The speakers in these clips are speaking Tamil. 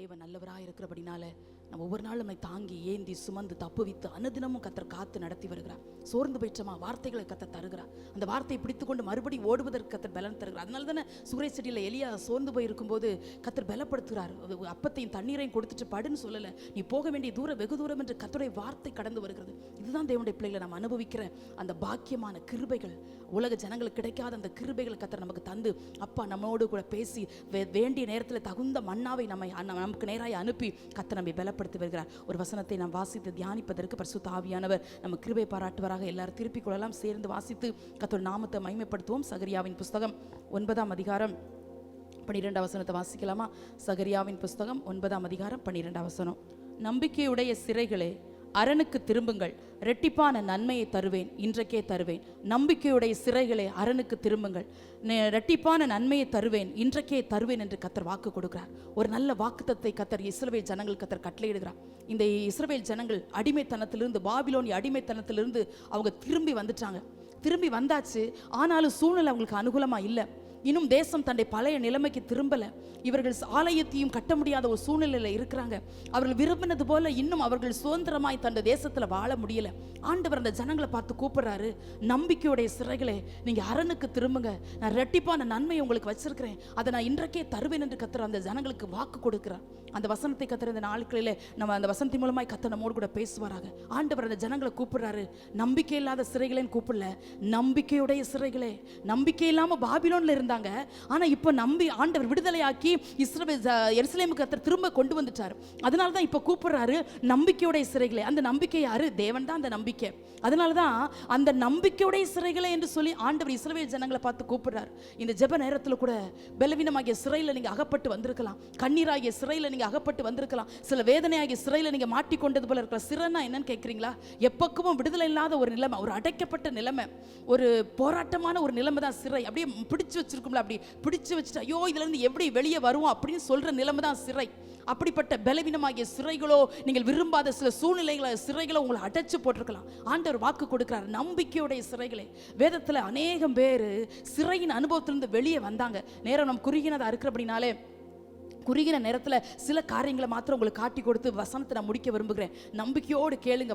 தேவன் நல்லவராக இருக்கிறபடினால நம்ம ஒவ்வொரு நாளும் நம்மை தாங்கி ஏந்தி சுமந்து தப்புவித்து அனுதினமும் கத்தர் காத்து நடத்தி வருகிறார். சோர்ந்து போயிட்டோமா, வார்த்தைகளை கத்தர் தருகிறார். அந்த வார்த்தையை பிடித்துக்கொண்டு மறுபடியும் ஓடுவதற்கு கத்தர் பலன் தருகிறார். அதனால தானே சூரிய செடியில் எலியா சோர்ந்து போய் இருக்கும்போது கத்தர் பலப்படுத்துகிறார். அப்பத்தையும் தண்ணீரையும் கொடுத்துட்டு படுன்னு சொல்லலை, நீ போக வேண்டிய தூரம் வெகு தூரம் என்று கத்தருடைய வார்த்தை கடந்து வருகிறது. இதுதான் தேவனுடைய பிள்ளைகளை நம்ம அனுபவிக்கிற அந்த பாக்கியமான கிருபைகள். உலக ஜனங்களுக்கு கிடைக்காத அந்த கிருபைகள் கத்தர் நமக்கு தந்து அப்பா நம்மோடு கூட பேசி வேண்டிய நேரத்தில் தகுந்த மன்னாவை நமக்கு நேராக அனுப்பி கத்தர் நம்மை பலப்படுத்தி வருகிறார். ஒரு வசனத்தை நாம் வாசித்து தியானிப்பதற்கு பரிசுத்த ஆவியானவர் நம்ம கிருபை பாராட்டுவராக. எல்லாரும் திருப்பிக் கொள்ளலாம், சேர்ந்து வாசித்து கத்தர் நாமத்தை மகிமைப்படுத்துவோம். சகரியாவின் புஸ்தகம் 9ஆம் அதிகாரம் 12ஆம் வசனத்தை வாசிக்கலாமா? சகரியாவின் புஸ்தகம் 9ஆம் அதிகாரம் 12ஆம் வசனம். நம்பிக்கையுடைய சிறைகளே அரணுக்கு திரும்புங்கள், இரட்டிப்பான நன்மையை தருவேன், இன்றைக்கே தருவேன். நம்பிக்கையுடைய சிறைகளே அரணுக்கு திரும்புங்கள், இரட்டிப்பான நன்மையை தருவேன், இன்றைக்கே தருவேன் என்று கத்தர் வாக்கு கொடுக்கிறார். ஒரு நல்ல வாக்குத்தத்தை கத்தர் இஸ்ரவேல் ஜனங்கள் கத்தர் கட்டளையிடுகிறார். இந்த இஸ்ரவேல் ஜனங்கள் அடிமைத்தனத்திலிருந்து, பாபிலோனிய அடிமைத்தனத்திலிருந்து அவங்க திரும்பி வந்துட்டாங்க. திரும்பி வந்தாச்சு, ஆனாலும் சூழ்நிலை அவங்களுக்கு அனுகூலமா இல்லை. இன்னும் தேசம் தன்னுடைய பழைய நிலைமைக்கு திரும்பல. இவர்கள் ஆலயத்தையும் கட்ட முடியாத ஒரு சூழ்நிலையில் இருக்கிறாங்க. அவர்கள் விரும்பினது போல இன்னும் அவர்கள் சுதந்திரமாய் தன்னுடைய தேசத்துல வாழ முடியல. ஆண்டவர் அந்த ஜனங்களை பார்த்து கூப்பிடுறாரு, நம்பிக்கையுடைய சிறைகளே நீங்க அரணுக்கு திரும்புங்க, நான் இரட்டிப்பான நன்மையை உங்களுக்கு வச்சிருக்கிறேன், அதை நான் இன்றைக்கே தருவேன் என்று கத்தர் அந்த ஜனங்களுக்கு வாக்கு கொடுக்கிறார். அந்த வசனத்தை கத்தர் இந்த நாட்களிலே நம்ம அந்த வசனத்தின் மூலமாய் கத்தர் நம்மோடு கூட பேசுவாராக. ஆண்டவர் அந்த ஜனங்களை கூப்பிடுறாரு, நம்பிக்கை இல்லாத சிறைகளேன்னு கூப்பிடல, நம்பிக்கையுடைய சிறைகளே. நம்பிக்கை இல்லாம பாபிலோன்ல இருந்தாங்க, ஆனா இப்ப நம்பி ஆண்டவர் விடுதலையாக்கி எருசலேமுக்கு கத்தர் திரும்ப கொண்டு வந்துட்டார். அதனால தான் இப்ப கூப்பிடுறாரு நம்பிக்கையுடைய சிறைகளே. அந்த நம்பிக்கை யாரு? தேவன் தான் அந்த நம்பிக்கை. அதனால தான் அந்த நம்பிக்கையுடைய சிறைகளே என்று சொல்லி ஆண்டவர் இஸ்ரவேல் ஜனங்களை பார்த்து கூப்பிடுறார். இந்த ஜெப நேரத்தில் கூட பலவீனமாகிய சிறையில் நீங்க அகப்பட்டு வந்திருக்கலாம், கண்ணீராகிய சிறையில் நீங்க அகப்பட்டு வந்திருக்கலாம், சில வேதனையாகிய சிறையில் நீங்க மாட்டிக்கொண்டது போல இருக்கிற சிறைன்னா என்னன்னு கேட்குறீங்களா? எப்பக்கும் விடுதலை இல்லாத ஒரு நிலைமை, ஒரு அடைக்கப்பட்ட நிலைமை, ஒரு போராட்டமான ஒரு நிலைமை தான் சிறை. அப்படியே பிடிச்சு வச்சிருக்கும்ல, அப்படி பிடிச்சு வச்சுட்டு ஐயோ இதுல இருந்து எப்படி வெளியே வருவோம் அப்படின்னு சொல்ற நிலைமை தான் சிறை. அப்படிப்பட்ட பலவீனமாகிய சிறைகளோ, நீங்கள் விரும்பாத சில சூழ்நிலைகளை சிறைகளோ உங்களை அடைச்சு போட்டிருக்கலாம். ஆண்டவர் வாக்கு கொடுக்கிறார், நம்பிக்கையுடைய சிறைகளே. வேதத்துல அநேகம் பேர் சிறையின் அனுபவத்திலிருந்து வெளியே வந்தாங்க. நேரம் நம்ம குறுகினதா இருக்கிறபடினாலே குறுகின நேரத்தில் சில காரியங்களை மாத்திரம் உங்களுக்கு காட்டி கொடுத்து வசனத்தை நான் முடிக்க விரும்புகிறேன். நம்பிக்கையோடு கேளுங்க,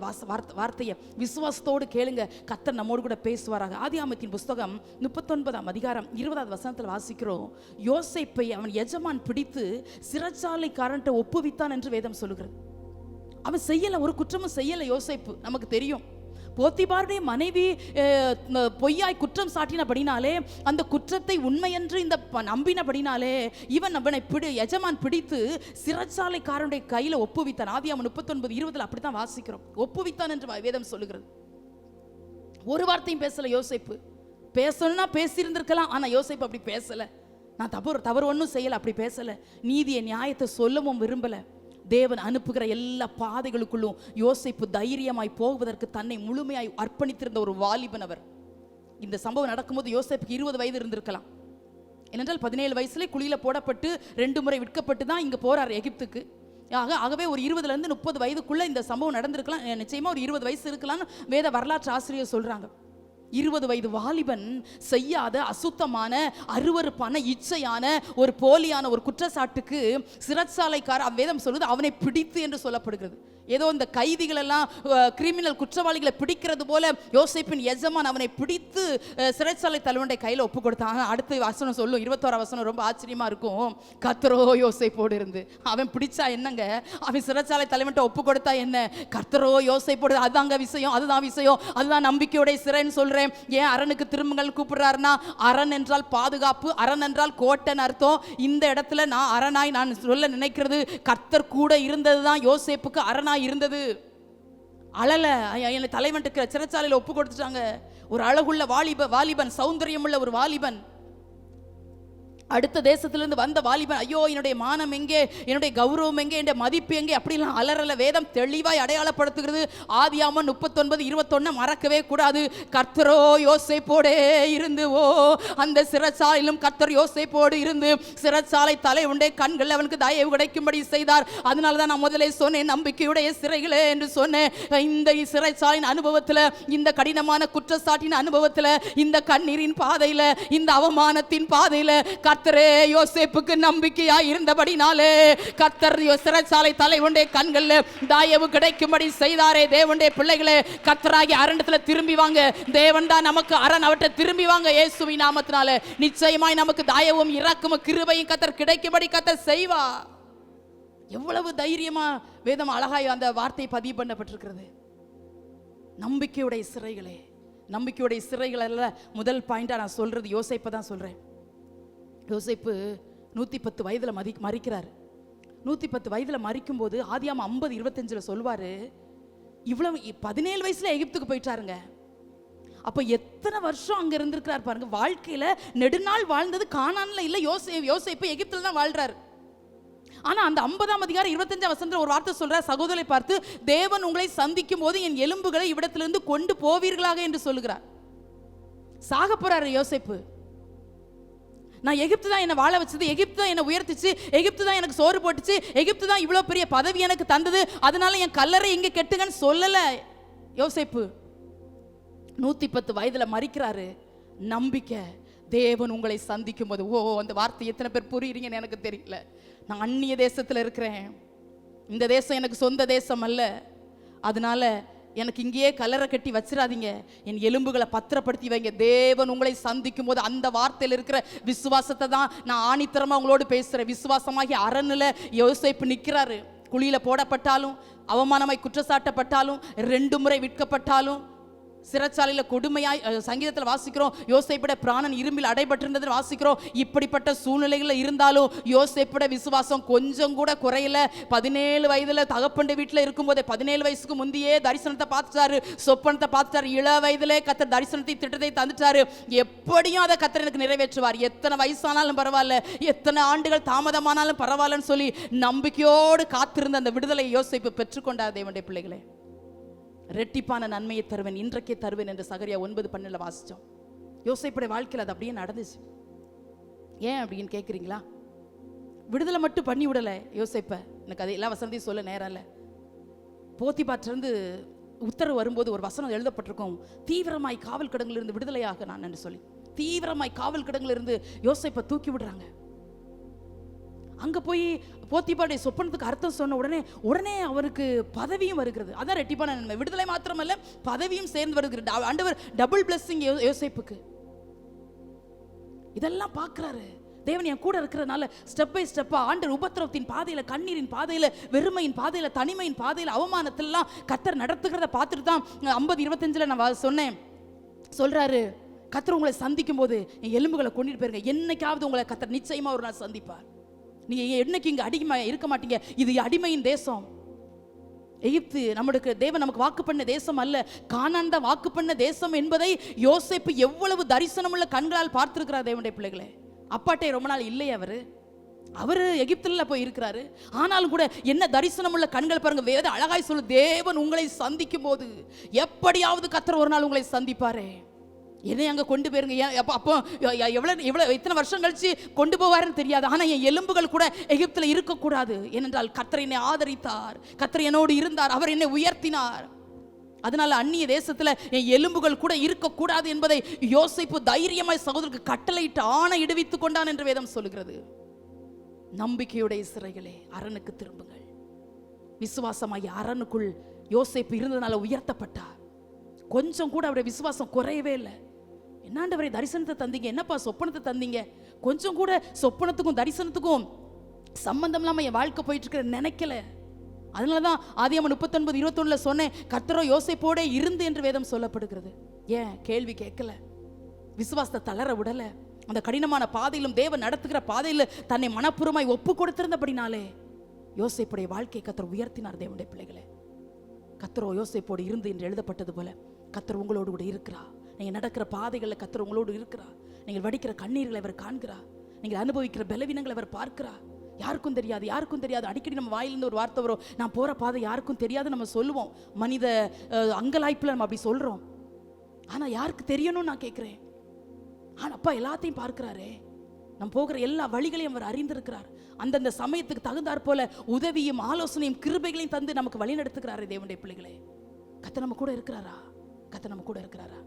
வார்த்தையை விசுவாசத்தோடு கேளுங்க, கர்த்தர் நம்மோடு கூட பேசுவாராக. ஆதியாகமத்தின் புஸ்தகம் 39ஆம் அதிகாரம் 20ஆவது வசனத்தில் வாசிக்கிறோம், யோசேப்பை அவன் எஜமான் பிடித்து சிறைச்சாலைக்காரன்ட்ட ஒப்புவித்தான் என்று வேதம் சொல்லுகிறது. அவன் செய்யல, ஒரு குற்றமும் செய்யல யோசேப்பு. நமக்கு தெரியும், போத்திபாருடைய மனைவி பொய்யாய் குற்றம் சாட்டினபடினாலே, அந்த குற்றத்தை உண்மையென்று இந்த நம்பினபடினாலே இவன் அவனை எஜமான் பிடித்து சிறைச்சாலைக்காரனுடைய கையில ஒப்புவித்தான். ஆதியாகமம் 39:20 அப்படித்தான் வாசிக்கிறோம். ஒப்புவித்தான் என்று வேதம் சொல்லுகிறது. ஒரு வார்த்தையும் பேசல யோசேப்பு. பேசணும்னா பேசியிருந்திருக்கலாம், ஆனா யோசேப்பு அப்படி பேசல. நான் தவறு ஒன்றும் செய்யல, அப்படி பேசல. நீதியை நியாயத்தை சொல்லவும் விரும்பல. தேவன் அனுப்புகிற எல்லா பாதைகளுக்குள்ளும் யோசேப்பு தைரியமாய் போவதற்கு தன்னை முழுமையாய் அர்ப்பணித்திருந்த ஒரு வாலிபன் அவர். இந்த சம்பவம் நடக்கும்போது யோசேப்புக்கு 20 வயது இருந்திருக்கலாம். ஏனென்றால் 17 வயசுல குழியில போடப்பட்டு 2 முறை விற்கப்பட்டு தான் இங்க போறார் எகிப்துக்கு. ஆகவே ஒரு 20 to 30 வயதுக்குள்ள இந்த சம்பவம் நடந்திருக்கலாம். நிச்சயமா ஒரு 20 வயசு இருக்கலாம்னு வேத வரலாற்று ஆசிரியர் சொல்றாங்க. 20 வயது வாலிபன் செய்யாத அசுத்தமான அருவருப்பான இச்சையான ஒரு போலியான ஒரு குற்றச்சாட்டுக்கு சிறைச்சாலைக்கார வேதம் சொல்லுது அவனை பிடித்து என்று சொல்லப்படுகிறது. ஏதோ இந்த கைதிகள் எல்லாம் கிரிமினல் குற்றவாளிகளை பிடிக்கிறது போல யோசேப்பின் எஜமான் அவனை பிடித்து சிறைச்சாலை தலைவனுடைய கையில் ஒப்பு கொடுத்தான். அடுத்த வசனம் சொல்லும், 21ஆம் வசனம் ரொம்ப ஆச்சரியமா இருக்கும். கர்த்தரோ யோசேப்போடு இருந்து. அவன் பிடிச்சா என்னங்க, அவன் சிறைச்சாலை தலைவன்ட்ட ஒப்பு கொடுத்தா என்ன, கர்த்தரோ யோசேப்போடு. அதுதாங்க விஷயம், அதுதான் விஷயம், அதுதான் நம்பிக்கையோட சிறைன்னு சொல்றேன். ஏன் அரணுக்கு திரும்புங்கள் கூப்பிடுறாருன்னா, அரண் என்றால் பாதுகாப்பு, அரண் என்றால் கோட்டைன்னு அர்த்தம். இந்த இடத்துல நான் அரணாய் நான் சொல்ல நினைக்கிறது, கர்த்தர் கூட இருந்ததுதான் யோசேப்புக்கு அரணாய் இருந்தது. அழல என்னை தலைவன்ட்டு சிறைச்சாலையில் ஒப்பு கொடுத்துட்டாங்க. ஒரு அழகுள்ள வாலிபன், சௌந்தரியமுள்ள ஒரு வாலிபன், அடுத்த தேசத்திலிருந்து வந்த வாலிபன். ஐயோ என்னுடைய மானம் எங்கே, என்னுடைய கௌரவம் எங்கே, என்னுடைய மதிப்பு எங்கே, அப்படிலாம் அலறல. வேதம் தெளிவாய் அடையாளப்படுத்துகிறது. ஆதியாகமம் 39:21 மறக்கவே கூடாது. கர்த்தரோ யோசேப்போடே இருந்து, அந்த சிறைச்சாலையிலும் கர்த்தர் யோசேப்போடு இருந்து சிறைச்சாலை தலைவனுடைய கண்கள் அவனுக்கு தயவு கிடைக்கும்படி செய்தார். அதனால தான் நான் முதலே சொன்னேன், நம்பிக்கையுடைய சிறைகளே என்று சொன்னேன். இந்த சிறைச்சாலையின் அனுபவத்தில், இந்த கடினமான குற்றச்சாட்டின் அனுபவத்தில், இந்த கண்ணீரின் பாதையில், இந்த அவமானத்தின் பாதையில் கர்த்தரே யோசேப்புக்கு நம்பிக்கையா இருந்தபடினாலே கர்த்தர் சிறைச்சாலை தலைவனுடைய கண்கள்ல தயவு கிடைக்கும்படி செய்தாரே. தேவனுடைய பிள்ளைகளே, கர்த்தராகி அரண்டத்துல திரும்பி வாங்க. தேவன் தான் நமக்கு அரண். அவற்றை திரும்பி வாங்க இயேசுவின் நாமத்தினால. நிச்சயமாய் நமக்கு தயவும் இரக்கமும் கிருபையும் கர்த்தர் கிடைக்கும்படி கர்த்தர் செய்வா. எவ்வளவு தைரியமா வேதம் அழகாய் அந்த வார்த்தை பதிவு பண்ணப்பட்டிருக்கிறது. நம்பிக்கையுடைய சிறைகளே, நம்பிக்கையுடைய சிறைகள் முதல் பாயிண்டா நான் சொல்றது யோசேப்பை தான் சொல்றேன். யோசேப்பு 110 வயதுல மரிக்கிறார். 110 வயதுல மரிக்கும் போது ஆதியாகமம் 50:25 சொல்வாரு, இவ்வளவு 17 வயசுல எகிப்துக்கு போயிட்டாருங்க. அப்ப எத்தனை வருஷம் அங்க இருந்திருக்கிறார் பாருங்க. வாழ்க்கையில நெடுநாள் வாழ்ந்தது கானான்ல இல்ல, யோசேப்பு எகிப்துல தான் வாழ்றாரு. ஆனா அந்த 50ஆம் அதிகாரம் 25ஆம் வசனத்துல ஒரு வார்த்தை சொல்றார், சகோதரரை பார்த்து, தேவன் உங்களை சந்திக்கும் போது என் எலும்புகளை இவ்விடத்திலிருந்து கொண்டு போவீர்களாக என்று சொல்லுகிறார். சாக போறாரு யோசேப்பு. நான் எகிப்து தான் என்ன வாழ வச்சது, எகிப்து தான் என்ன உயர்த்திச்சு, எகிப்து தான் எனக்கு சோறு போட்டுச்சு, எகிப்து தான் இவ்வளவு பெரிய பதவி எனக்கு தந்தது, அதனால என் கல்லறை இங்க கெட்டுங்கன்னு சொல்லல யோசேப்பு. 110 வயதுல மரிக்கிறாரு. நம்பிக்கை, தேவன் உங்களை சந்திக்கும் போது. அந்த வார்த்தை எத்தனை பேர் புரியுறீங்கன்னு எனக்கு தெரியல. நான் அந்நிய தேசத்துல இருக்கிறேன், இந்த தேசம் எனக்கு சொந்த தேசம் அல்ல, அதனால எனக்கு இங்கேயே கல்லறை கட்டி வச்சிடாதீங்க, என் எலும்புகளை பத்திரப்படுத்தி வைங்க. தேவன் உங்களை சந்திக்கும் போது அந்த வார்த்தையில் இருக்கிற விசுவாசத்தை தான் நான் ஆணித்தரமா உங்களோடு பேசுறேன். விசுவாசமாகி அரண்ல யோசேப்பு நிற்கிறாரு. குழியில போடப்பட்டாலும், அவமானமாய் குற்றச்சாட்டப்பட்டாலும், 2 முறை விற்கப்பட்டாலும், சிறைச்சாலையில கொடுமையாய் சங்கீதத்தில் வாசிக்கிறோம், யோசேப்புடைய பிராணன் இரும்பில் அடைபட்டிருந்தது வாசிக்கிறோம். இப்படிப்பட்ட சூழ்நிலைகளில் இருந்தாலும் யோசேப்புடைய விசுவாசம் கொஞ்சம் கூட குறையல. 17 வயதுல தகப்பண்ட வீட்டில் இருக்கும்போதே, 17 வயசுக்கு முந்தையே தரிசனத்தை பார்த்துட்டாரு, சொப்பனத்தை பார்த்துட்டாரு. இள வயதிலே கர்த்தர் தரிசனத்தை திட்டத்தை தந்துட்டாரு. எப்படியும் அதை கர்த்தர் எனக்கு நிறைவேற்றுவார். எத்தனை வயசானாலும் பரவாயில்ல, எத்தனை ஆண்டுகள் தாமதமானாலும் பரவாயில்லன்னு சொல்லி நம்பிக்கையோடு காத்திருந்த அந்த விடுதலை யோசேப்பு பெற்றுக்கொண்டார். தேவனுடைய பிள்ளைகளே, ரெட்டிப்பான நன்மையை தருவேன், இன்றைக்கே தருவேன் என்று சகரியா 9:12 வாசிச்சோம். யோசேப்புடைய வாழ்க்கையில் அது அப்படியே நடந்துச்சு. ஏன் அப்படின்னு கேட்குறீங்களா? விடுதலை மட்டும் பண்ணி விடல யோசேப்பை. எனக்கு அது எல்லா வசனத்தையும் சொல்ல நேரம் இல்லை. போத்திபாற்றிலிருந்து உத்தரவு வரும்போது ஒரு வசனம் எழுதப்பட்டிருக்கும், தீவிரமாய் காவல் கிடங்கிலிருந்து விடுதலையாக நான் என்று சொல்லி. தீவிரமாய் காவல் கிடங்கிலிருந்து யோசேப்பை தூக்கி விடுறாங்க. அங்க போய் போத்திபாருடைய சொப்பனத்துக்கு அர்த்தம் சொன்ன உடனே அவருக்கு பதவியும் வருகிறது. அதான் ரெட்டிப்பான நன்மை. விடுதலை மாத்திரமல்ல, பதவியும் சேர்ந்து வருகிறது. ஆண்டவர் டபுள் பிளெஸிங் யோசேப்புக்கு. இதெல்லாம் பார்க்கிறாரு. தேவன் என் கூட இருக்கிறதுனால ஸ்டெப் பை ஸ்டெப்பா ஆண்டவர் உபத்திரவத்தின் பாதையில, கண்ணீரின் பாதையில, வெறுமையின் பாதையில, தனிமையின் பாதையில, அவமானத்திலாம் கர்த்தர் நடத்துகிறத பார்த்துட்டு தான் 50:25 நான் சொன்னேன். சொல்றாரு, கர்த்தர் உங்களை சந்திக்கும் போது என் எலும்புகளை கொண்டுட்டு போயிருங்க. என்னைக்காவது உங்களை கர்த்தர் நிச்சயமா ஒரு நாள் சந்திப்பார். நீங்க என்னைக்கு இங்க அடிமை இருக்க மாட்டீங்க. இது அடிமையின் தேசம். எகிப்து நம்மளுக்கு தேவன் நமக்கு வாக்கு பண்ண தேசம் அல்ல, கானான் தான் வாக்கு பண்ண தேசம் என்பதை யோசேப்பு எவ்வளவு தரிசனமுள்ள கண்களால் பார்த்திருக்கிறார். தேவனுடைய பிள்ளைகளே, அப்பாட்டே ரொம்ப நாள் இல்லையே அவரு எகிப்துல போய் இருக்கிறாரு. ஆனாலும் கூட என்ன தரிசனமுள்ள கண்கள் பாருங்க. வேத அழகாய் சொல்லு, தேவன் உங்களை சந்திக்கும் போது எப்படியாவது கர்த்தர் ஒரு நாள் உங்களை சந்திப்பாரே. என்னை அங்கே கொண்டு போயிருங்க. அப்போ எவ்வளோ எத்தனை வருஷம் கழிச்சு கொண்டு போவாருன்னு தெரியாது. ஆனால் என் எலும்புகள் கூட எகிப்தில் இருக்கக்கூடாது. ஏனென்றால் கர்த்தர் என்னை ஆதரித்தார், கர்த்தர் என்னோடு இருந்தார், அவர் என்னை உயர்த்தினார். அதனால அந்நிய தேசத்தில் என் எலும்புகள் கூட இருக்கக்கூடாது என்பதை யோசேப்பு தைரியமாய் சகோதரருக்கு கட்டளையிட்டு ஆணை இடுவித்துக் கொண்டான் என்று வேதம் சொல்லுகிறது. நம்பிக்கையுடைய சிறைகளே, அரணுக்கு திரும்புங்கள். விசுவாசமாகி அரணுக்குள் யோசேப்பு இருந்ததுனால உயர்த்தப்பட்டார். கொஞ்சம் கூட அவருடைய விசுவாசம் குறையவே இல்லை. என்னாண்டவரை தரிசனத்தை தந்தீங்க, என்னப்பா சொப்பனத்தை தந்தீங்க, கொஞ்சம் கூட சொப்பனத்துக்கும் தரிசனத்துக்கும் சம்பந்தம் இல்லாம என் வாழ்க்கை போயிட்டு இருக்கிற நினைக்கல. அதனாலதான் ஆதியாகமம் 39:21 சொன்னேன், கர்த்தரோ யோசேப்போட இருந்து என்று வேதம் சொல்லப்படுகிறது. ஏன் கேள்வி கேட்கல, விசுவாசத்தை தளர விடல. அந்த கடினமான பாதையிலும் தேவன் நடத்துகிற பாதையில் தன்னை மனப்பூர்வமாய் ஒப்பு கொடுத்திருந்தபடினாலே யோசேப்புடைய வாழ்க்கை கர்த்தர் உயர்த்தினார். தேவனுடைய பிள்ளைகளே, கர்த்தரோ யோசேப்போடு இருந்து என்று எழுதப்பட்டது போல கர்த்தர் உங்களோடு கூட இருக்கிறார். நீங்கள் நடக்கிற பாதைகளில் கர்த்தர் உங்களோடு இருக்கிறார். நீங்கள் வடிக்கிற கண்ணீர்களை அவர் காண்கிறார். நீங்கள் அனுபவிக்கிற பலவீனங்களை அவர் பார்க்கிறார். யாருக்கும் தெரியாது, யாருக்கும் தெரியாது. அடிக்கடி நம்ம வாயிலிருந்து ஒரு வார்த்தை வரும், நான் போகிற பாதை யாருக்கும் தெரியாது நம்ம சொல்லுவோம். மனித அங்கலாய்ப்பில் நம்ம அப்படி சொல்கிறோம். ஆனால் யாருக்கு தெரியணும்னு நான் கேட்குறேன். ஆனால் அப்பா எல்லாத்தையும் பார்க்கிறாரே. நம்ம போகிற எல்லா வழிகளையும் அவர் அறிந்திருக்கிறார். அந்தந்த சமயத்துக்கு தகுந்தாற் போல உதவியும் ஆலோசனையும் கிருபைகளையும் தந்து நமக்கு வழி நடத்துகிறாரே. தேவனுடைய பிள்ளைகளே, கர்த்தர் நம்ம கூட இருக்கிறாரா? கர்த்தர் நம்ம கூட இருக்கிறாரா?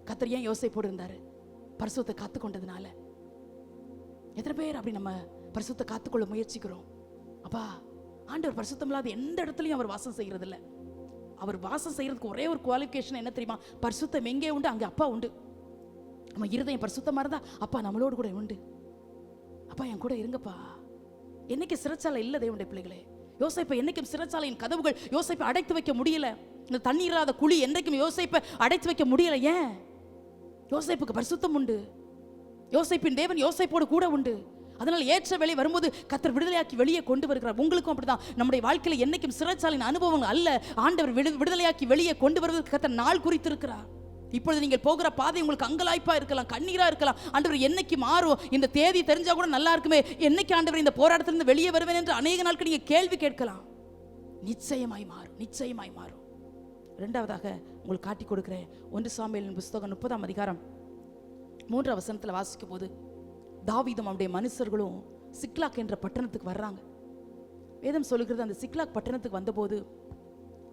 கர்த்தர் ஏன் யோசேப்போடு இருந்தாரு? பரிசுத்தத்தை காத்து கொண்டதுனால. எத்தனை பேர் அப்படி நம்ம பரிசுத்த காத்துக்கொள்ள முயற்சிக்கிறோம்? அப்பா, ஆண்டவர் பரிசுத்தம் இல்லாத எந்த இடத்துலையும் அவர் வாசம் செய்யறது இல்லை. அவர் வாசம் செய்யறதுக்கு ஒரே ஒரு குவாலிஃபிகேஷன் என்ன தெரியுமா? பரிசுத்தம் எங்கே உண்டு அங்கே அப்பா உண்டு. நம்ம இருதயம் பரிசுத்தமா இருந்தா அப்பா நம்மளோடு கூட உண்டு. அப்பா என் கூட இருங்கப்பா. என்னைக்கு சிறைச்சாலை இல்லை தேவனுடைய பிள்ளைகளே. யோசேப்பை என்னைக்கும் சிறைச்சாலையின் கதவுகள் யோசேப்பை அடைத்து வைக்க முடியல. இந்த தண்ணீர் இல்லாத குழி என்றைக்கும் யோசேப்பை அடைத்து வைக்க முடியல. ஏன்? யோசேப்புக்கு பரிசுத்தம் உண்டு. யோசேப்பின் தேவன் யோசேப்போடு கூட உண்டு. அதனால் ஏற்ற வேலை வரும்போது கர்த்தர் விடுதலையாக்கி வெளியே கொண்டு வருகிறார். உங்களுக்கும் அப்படிதான். நம்முடைய வாழ்க்கையில் என்னைக்கும் சிறைச்சாலையின் அனுபவங்கள் அல்ல, ஆண்டவர் விடுதலையாக்கி வெளியே கொண்டு வருவதற்கு கர்த்தர் நாள் குறித்திருக்கிறார். இப்பொழுது நீங்கள் போகிற பாதை உங்களுக்கு அங்கலாய்ப்பா இருக்கலாம், கண்ணீரா இருக்கலாம். ஆண்டவர் என்னைக்கு மாறும், இந்த தேதி தெரிஞ்சா கூட நல்லா இருக்குமே, என்னைக்கு ஆண்டவர் இந்த போராட்டத்திலிருந்து வெளியே வருவேன் என்று அநேக நாட்கள் நீங்க கேள்வி கேட்கலாம். நிச்சயமாய் மாறும், நிச்சயமாய் மாறும். இரண்டாவதாக உங்களுக்கு காட்டி கொடுக்கிறேன். 1 சாமுவேலின் புஸ்தகம் 30ஆம் அதிகாரம் 3 வசனத்தில் வாசிக்கும் போது தாவீதும் அவருடைய மனுஷர்களும் சிக்லாக் என்ற பட்டணத்துக்கு வர்றாங்க. வேதம் சொல்லுகிறது, அந்த சிக்லாக் பட்டணத்துக்கு வந்தபோது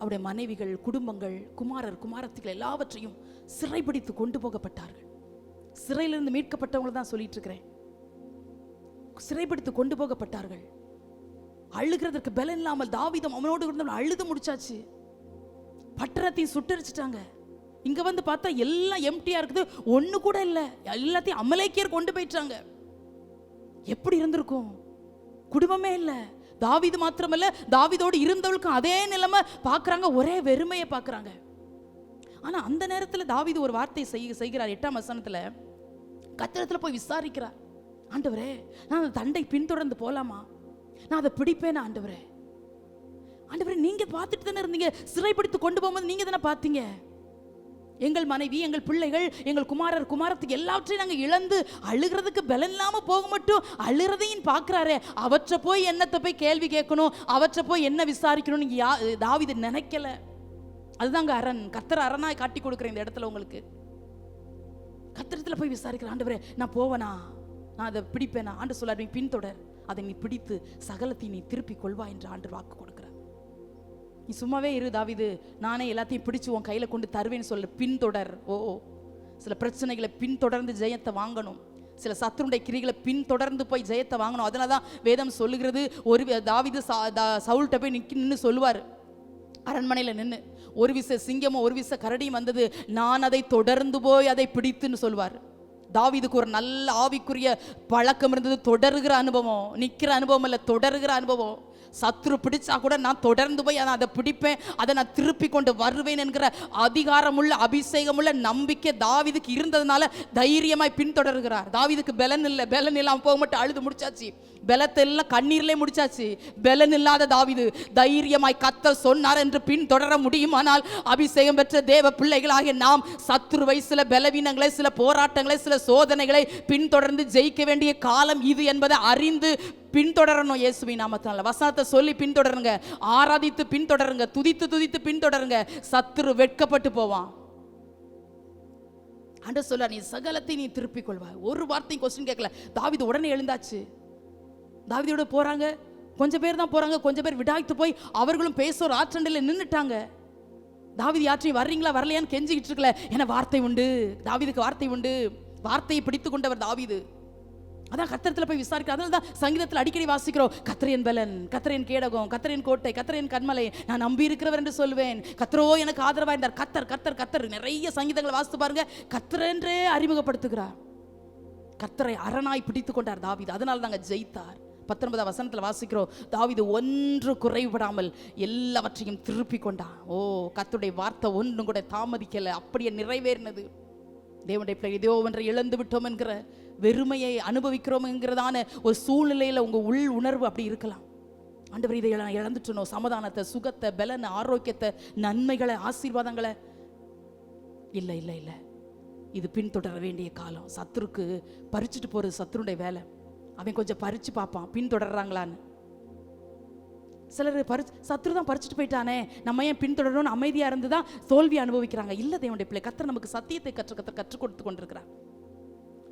அவருடைய மனைவிகள், குடும்பங்கள், குமாரர், குமாரத்திகள் எல்லாவற்றையும் சிறைபிடித்து கொண்டு போகப்பட்டார்கள். சிறையிலிருந்து மீட்கப்பட்டவங்களை தான் சொல்லிட்டு இருக்கிறேன். சிறைபிடித்து கொண்டு போகப்பட்டார்கள். அழுகிறதற்கு பலன் இல்லாமல் தாவீதும் அவனோடு இருந்தவன் அழுது முடிச்சாச்சு. பட்டணத்தையும் சுட்டரிச்சிட்டாங்க. இங்க வந்து பார்த்தா எல்லாம் எம்டியா இருக்குது, ஒண்ணு கூட இல்லை. எல்லாத்தையும் அமலேக்கியர் கொண்டு போயிட்டாங்க. எப்படி இருந்திருக்கும்? குடும்பமே இல்லை. தாவீது மாத்திரமல்ல, தாவீதோடு இருந்தவளுக்கும் அதே நிலைமை பார்க்கறாங்க, ஒரே வெறுமையை பார்க்கறாங்க. ஆனா அந்த நேரத்தில் தாவீது ஒரு வார்த்தை செய்கிறார். 8ஆம் வசனத்துல கர்த்தரிடத்துல போய் விசாரிக்கிறார். ஆண்டவரே, நான் அந்த தண்டை பின்தொடர்ந்து போலாமா? நான் அதை பிடிப்பேனா ஆண்டவரே? ஆண்டவரே, நீங்க பார்த்துட்டு தானே இருந்தீங்க, சிறைப்பிடித்து கொண்டு போகும்போது நீங்க தானே பார்த்தீங்க. எங்கள் மனைவி, எங்கள் பிள்ளைகள், எங்கள் குமாரர், குமாரத்துக்கு எல்லாவற்றையும் நாங்கள் இழந்து அழுகிறதுக்கு பலன் இல்லாம போக மட்டும் அழுறதையும் பார்க்கிறாரே, அவற்றை போய் என்னத்தை போய் கேள்வி கேட்கணும், அவற்றை போய் என்ன விசாரிக்கணும்னு தாவீது நினைக்கல. அதுதாங்க அரண். கர்த்தர் அரணாய் காட்டி கொடுக்குறேன் இந்த இடத்துல உங்களுக்கு. கர்த்தரத்துல போய் விசாரிக்கிற, ஆண்டவரே நான் போவனா, நான் அதை பிடிப்பேனா? ஆண்டு சொல்லார், நீ பின்தொடர், அதை நீ பிடித்து சகலத்தை நீ திருப்பி கொள்வா என்று ஆண்டு வாக்கு கொடுக்கிறார். நீ சும்மாவே இரு தாவீது, நானே எல்லாத்தையும் பிடிச்சு உன் கையில கொண்டு தருவேன்னு சொல்ல. பின்தொடர். சில பிரச்சனைகளை பின்தொடர்ந்து ஜெயத்தை வாங்கணும். சில சத்துருடைய கிரிகளை பின்தொடர்ந்து போய் ஜெயத்தை வாங்கணும். அதனாலதான் வேதம் சொல்லுகிறது, ஒரு தாவீது சவுல்கிட்ட போய் நின்னு சொல்லுவார், அரண்மனையில நின்று, ஒரு விச சிங்கமும் ஒரு விச கரடியும் வந்தது, நான் அதை தொடர்ந்து போய் அதை பிடித்துன்னு சொல்வார். தாவீதுக்கு ஒரு நல்ல ஆவிக்குரிய பழக்கம் இருந்தது. தொடருகிற அனுபவம், நிக்கிற அனுபவம் இல்ல, தொடருகிற அனுபவம். சத்துரு பிடிச்சா கூட நான் தொடர்ந்து போய் அதை பிடிப்பேன், அதை நான் திருப்பி கொண்டு வருவேன் என்கிற அதிகாரமுள்ள அபிஷேகமுள்ள நம்பிக்கை தாவீதுக்கு இருந்ததுனால தைரியமாய் பின்தொடர்கிறார். தாவீதுக்கு பலன் இல்லை, பலன் இல்லாம போக மட்டும் அழுது முடிச்சாச்சு, பலத்தை எல்லாம் கண்ணீர்லே முடிச்சாச்சு. பலன் இல்லாத தாவீது தைரியமாய் கர்த்தர் சொன்னார் என்று பின்தொடர முடியுமானால், அபிஷேகம் பெற்ற தேவ பிள்ளைகளாகிய நாம் சத்துருவை, சில பலவீனங்களை, சில போராட்டங்களை, சில சோதனைகளை பின்தொடர்ந்து ஜெயிக்க வேண்டிய காலம் இது என்பதை அறிந்து பின்தொடரணும். இயேசுவின் நாமத்தினால வசனத்தை சொல்லி பின்தொடருங்க, ஆராதித்து பின்தொடருங்க, துதித்து துதித்து பின்தொடருங்க. சத்துரு வெட்கப்பட்டு போவான். ஆண்டவர் சொல்ல, நீ சகலத்தை நீ திருப்பிக் கொள்வாய். ஒரு வார்த்தையும் கொஸ்டின் கேட்கல. தாவீது உடனே எழுந்தாச்சு. தாவீதோட போறாங்க. கொஞ்சம் பேர் தான் போறாங்க, கொஞ்சம் பேர் விடாய்த்து போய் அவர்களும் பேச ஒரு ஆற்றண்டையில் நின்றுட்டாங்க. தாவீது யாற்றையும் வர்றீங்களா வரலையான்னு கெஞ்சிக்கிட்டு இருக்கல. ஏன்னா வார்த்தை உண்டு, தாவீதுக்கு வார்த்தை உண்டு. வார்த்தையை பிடித்து கொண்டவர் தாவீது. அதான் கர்த்தரத்துல போய் விசாரிக்க. அதனால தான் சங்கீதத்தில் அடிக்கடி வாசிக்கிறோம், கர்த்தரின் பலன், கர்த்தரின் கேடகம், கர்த்தரின் கோட்டை, கர்த்தரின் கண்மலை, நான் நம்பி இருக்கிறவர் என்று சொல்வேன். கர்த்தரோ எனக்கு ஆதரவா இருந்தார். கர்த்தர் கர்த்தர் கர்த்தர். நிறைய சங்கீதங்களை வாசித்து பாருங்க, கர்த்தர் என்றே அறிமுகப்படுத்துகிறார். கர்த்தரை அரணாய் பிடித்து கொண்டார் தாவீது. அதனால தாங்க ஜெயித்தார். 19ஆம் வசனத்தில் வாசிக்கிறோம், தாவீது ஒன்று குறைபடாமல் எல்லாவற்றையும் திருப்பி கொண்டான். கர்த்தருடைய வார்த்தை ஒன்றும் கூட தாமதிக்கல, அப்படியே நிறைவேறினது. தேவனுடைய பிள்ளை, இதோ ஒன்றை இழந்து விட்டோம் என்கிற வெறுமையை அனுபவிக்கிறோம் என்கிறதான ஒரு சூழ்நிலையில் உங்க உள் உணர்வு அப்படி இருக்கலாம். ஆண்டவர் இதை இழந்துட்டோம், சமாதானத்தை, சுகத்தை, பலனை, ஆரோக்கியத்தை, நன்மைகளை, ஆசீர்வாதங்களை. இல்லை இல்லை இல்லை, இது பின்தொடர வேண்டிய காலம். சத்துருக்கு பறிச்சுட்டு போறது சத்துருடைய வேலை. அவன் கொஞ்சம் பறிச்சு பார்ப்பான் பின்தொடர்றாங்களான்னு. சிலர் சத்துரு தான் பறிச்சுட்டு போயிட்டானே, நம்ம ஏன் பின்தொடரணும்னு அமைதியா இருந்து தான் தோல்வி அனுபவிக்கிறாங்க. இல்ல தேவனுடைய பிள்ளை, கர்த்தர் நமக்கு சத்தியத்தை கற்றுக் கொடுத்து கொண்டிருக்கிறார்.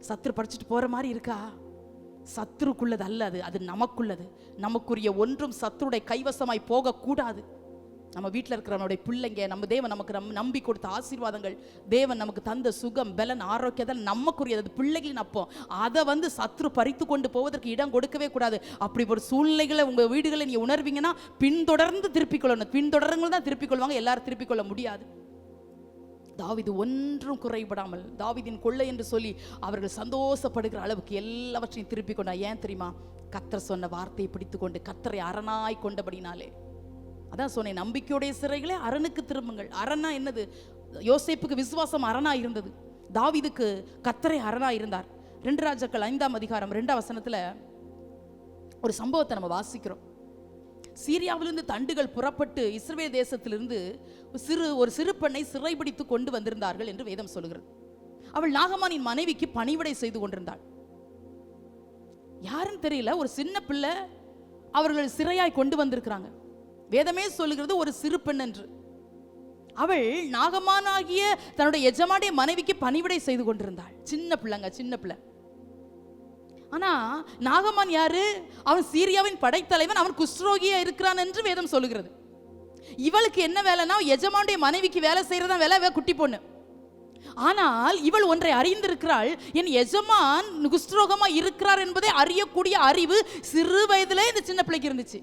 சத்துரு பறிச்சுட்டு போற மாதிரி இருக்கா? சத்துருக்குள்ளது அல்ல, அது நமக்குள்ளது. நமக்குரிய ஒன்றும் சத்துருடைய கைவசமாய் போக கூடாது. நம்ம வீட்டில் இருக்கிற நம்மளுடைய பிள்ளைங்க, நம்ம தேவன் நமக்கு நம்பி கொடுத்த ஆசீர்வாதங்கள், தேவன் நமக்கு தந்த சுகம், பலன், ஆரோக்கியத்தை நமக்குரியது, பிள்ளைகளின் அப்போ அதை சத்ரு பறித்து கொண்டு போவதற்கு இடம் கொடுக்கவே கூடாது. அப்படி ஒரு சூழ்நிலைகளை உங்கள் வீடுகளை நீங்கள் உணர்வீங்கன்னா பின்தொடர்ந்து திருப்பிக் கொள்ளணும். பின்தொடர்ந்து தான் திருப்பிக் கொள்வாங்க, எல்லாரும் திருப்பிக் கொள்ள முடியாது. தாவீது ஒன்றும் குறைபடாமல், தாவீதின் கொள்ளை என்று சொல்லி அவர்கள் சந்தோஷப்படுகிற அளவுக்கு எல்லாவற்றையும் திருப்பிக் கொண்டா. ஏன் தெரியுமா? கர்த்தர் சொன்ன வார்த்தையை பிடித்து கொண்டு, கர்த்தரை அரணாய் கொண்டபடினாலே. அதான் சொன்னேன், நம்பிக்கையுடைய சிறைகளே அரணுக்கு திரும்புங்கள். அரணா என்னது? யோசேப்புக்கு விசுவாசம் அரணா இருந்தது, தாவீதுக்கு கர்த்தரை அரணா இருந்தார். 2 ராஜாக்கள் 5ஆம் அதிகாரம் 2ஆம் வசனத்துல ஒரு சம்பவத்தை நம்ம வாசிக்கிறோம். சீரியாவிலிருந்து தண்டுகள் புறப்பட்டு இஸ்ரவேல் தேசத்திலிருந்து ஒரு சிறு பெண்ணை சிறைபிடித்து கொண்டு வந்திருந்தார்கள் என்று வேதம் சொல்லுகிறது. அவள் நாகமானின் மனைவிக்கு பணிவிடை செய்து கொண்டிருந்தாள். யாருன்னு தெரியல, ஒரு சின்ன பிள்ளை அவர்கள் சிறையாய் கொண்டு வந்திருக்கிறாங்க. வேதமே சொல்லுகிறது ஒரு சிறு பெண் என்று. அவள் நாகமானாகிய தன்னுடைய எஜமானுடைய மனைவிக்கு பணிவிடை செய்து கொண்டிருந்தாள். சின்ன பிள்ளைங்க, சின்ன பிள்ளை. ஆனா நாகமான் யாரு? அவன் சீரியாவின் படைத்தலைவன், அவன் குஷ்ரோகியா இருக்கிறான் என்று வேதம் சொல்லுகிறது. இவளுக்கு என்ன வேலைன்னா, எஜமானுடைய மனைவிக்கு வேலை செய்யறதா வேலை, குட்டி பொண்ணு. ஆனால் இவள் ஒன்றை அறிந்திருக்கிறாள், என் எஜமான் குஷ்ரோகமா இருக்கிறார் என்பதை அறியக்கூடிய அறிவு சிறு வயதிலே இந்த சின்ன பிள்ளைக்கு இருந்துச்சு.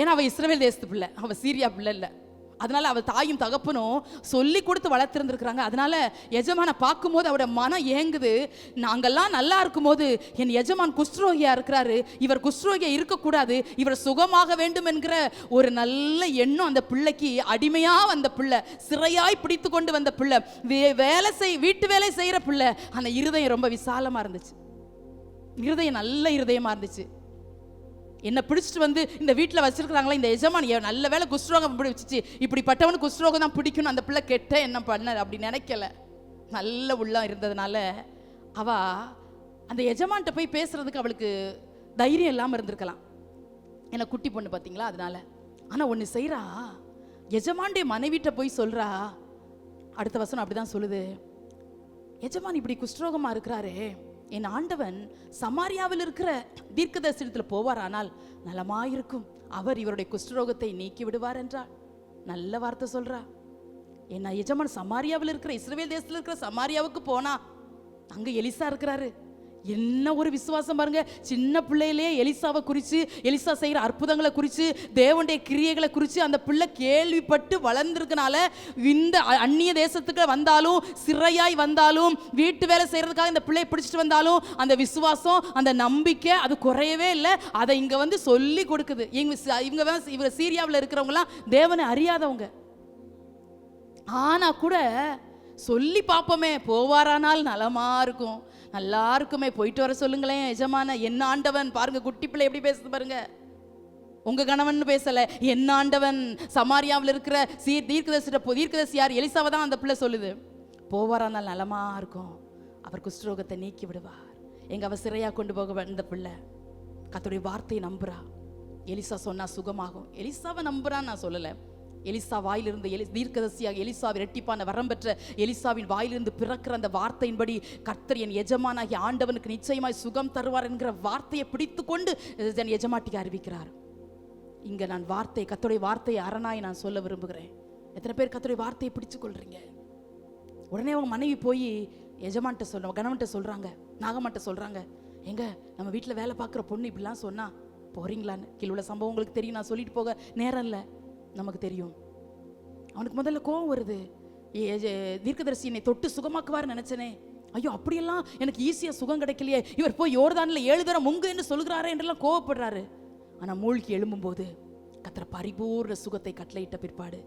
ஏன்னா அவ இஸ்ரவேல் தேசத்து பிள்ளை, அவ சீரியா பிள்ளை இல்லை. அதனால அவள் தாயும் தகப்பனும் சொல்லி கொடுத்து வளர்த்திருந்திருக்கிறாங்க. அதனால எஜமான பார்க்கும்போது அவருடைய மனம் ஏங்குது. நாங்கெல்லாம் நல்லா இருக்கும் போது என் எஜமான் குஷ்ரோகியா இருக்கிறாரு, இவர் குஷ்ரோகியா இருக்கக்கூடாது, இவர் சுகமாக வேண்டும் என்கிற ஒரு நல்ல எண்ணம் அந்த பிள்ளைக்கு. அடிமையா வந்த பிள்ளை, சிறையாய் பிடித்து கொண்டு வந்த பிள்ளை, வீட்டு வேலை செய்யற பிள்ளை. அந்த இருதயம் ரொம்ப விசாலமா இருந்துச்சு, இருதயம் நல்ல இருதயமா இருந்துச்சு. என்ன பிடிச்சிட்டு இந்த வீட்டில் வச்சிருக்கிறாங்களா, இந்த எஜமான் நல்ல வேலை குஷ்ரோகம் பிடிச்சிச்சு, இப்படிப்பட்டவனு குஷ்ரோகம் தான் பிடிக்கணும், அந்த பிள்ளை கெட்ட என்ன பண்ண அப்படி நினைக்கல. நல்ல உள்ளம் இருந்ததுனால அவ அந்த எஜமான்கிட்ட போய் பேசுறதுக்கு அவளுக்கு தைரியம் இல்லாமல் இருந்திருக்கலாம். என்ன குட்டி பொண்ணு பார்த்தீங்களா, அதனால. ஆனால் ஒன்று செய்கிறா, எஜமானுடைய மனைவிட்ட போய் சொல்றா. அடுத்த வசனம் அப்படிதான் சொல்லுது, எஜமான் இப்படி குஷ்ரோகமா இருக்கிறாரே, என் ஆண்டவன் சமாரியாவில் இருக்கிற தீர்க்கதரிசனத்தில் போவாரானால் நலமாயிருக்கும், அவர் இவருடைய குஷ்டரோகத்தை நீக்கி விடுவார் என்றார். நல்ல வார்த்தை சொல்றா. என்ன எஜமான் சமாரியாவில் இருக்கிற இஸ்ரவேல் தேசத்தில் இருக்கிற சமாரியாவுக்கு போனா அங்க எலிசா இருக்கிறாரு. என்ன ஒரு விசுவாசம் பாருங்க. சின்ன பிள்ளையிலே எலிசாவை குறித்து, எலிசா செய்கிற அற்புதங்களை குறித்து, தேவனுடைய கிரியைகளை குறித்து அந்த பிள்ளை கேள்விப்பட்டு வளர்ந்துருக்கனால இந்த அந்நிய தேசத்துக்கு வந்தாலும், சிறையாய் வந்தாலும், வீட்டு வேலை செய்யறதுக்காக இந்த பிள்ளையை பிடிச்சிட்டு வந்தாலும் அந்த விசுவாசம், அந்த நம்பிக்கை அது குறையவே இல்லை. அதை இங்க சொல்லி கொடுக்குது. இவங்க சீரியாவில் இருக்கிறவங்களாம் தேவனை அறியாதவங்க. ஆனா கூட சொல்லி பார்ப்போமே, போவாரானால் நலமா இருக்கும், நல்லா இருக்குமே, போயிட்டு வர சொல்லுங்களேன் எஜமான. என்ன ஆண்டவன் பாருங்க, குட்டி பிள்ளை எப்படி பேசுது பாருங்க. உங்க கணவன் பேசல, என்ன ஆண்டவன் சமாரியாவில் இருக்கிற தீர்க்கதரிசி யார்? எலிசாவை தான் அந்த பிள்ளை சொல்லுது. போவாரானால் நலமா இருக்கும், அவர் குஷ்டரோகத்தை நீக்கி விடுவார். எங்க அவ சிறையா கொண்டு போக வந்த பிள்ளை கர்த்தருடைய வார்த்தையை நம்புறா. எலிசா சொன்னா சுகமாகும். எலிசாவை நம்புறான்னு நான் சொல்லல, எலிசா வாயிலிருந்து தீர்க்கதரிசியாக எலிசாவை இரட்டிப்பான வரம் பெற்ற எலிசாவின் வாயிலிருந்து பிறக்கிற அந்த வார்த்தையின்படி கர்த்தர் என் எஜமானாகிய ஆண்டவனுக்கு நிச்சயமாய் சுகம் தருவார் என்கிற வார்த்தையை பிடித்து கொண்டு என் எஜமாட்டிக்கு அறிவிக்கிறார். இங்க நான் கர்த்தருடைய வார்த்தையை அரணாய் நான் சொல்ல விரும்புகிறேன். எத்தனை பேர் கர்த்தருடைய வார்த்தையை பிடிச்சு கொள்றீங்க? உடனே அவங்க மனைவி போய் எஜமான்ட்ட சொல்ற, கணவன்ட்ட சொல்றாங்க, நாகமான்ட்ட சொல்றாங்க, எங்க நம்ம வீட்டில் வேலை பார்க்குற பொண்ணு இப்படிலாம் சொன்னா போறீங்களான்னு. கீழே உள்ள சம்பவம் உங்களுக்கு தெரியும், நான் சொல்லிட்டு போக நேரம் இல்லை, நமக்கு தெரியும். அவனுக்கு முதல்ல கோவம் வருது. தீர்க்கதரிசி என்னை தொட்டு சுகமாக்குவார் நினைச்சனே, ஐயோ அப்படியெல்லாம் எனக்கு ஈஸியா சுகம் கிடைக்கலையே, இவர் போய் யோர்தான்ல 7 தரம் முங்கு என்று சொல்கிறாரே என்றெல்லாம் கோவப்படுறாரு. ஆனா மூழ்கி எழும்பும்போது கர்த்தர் பரிபூர்ண சுகத்தை கட்டளையிட்ட பிற்பாடு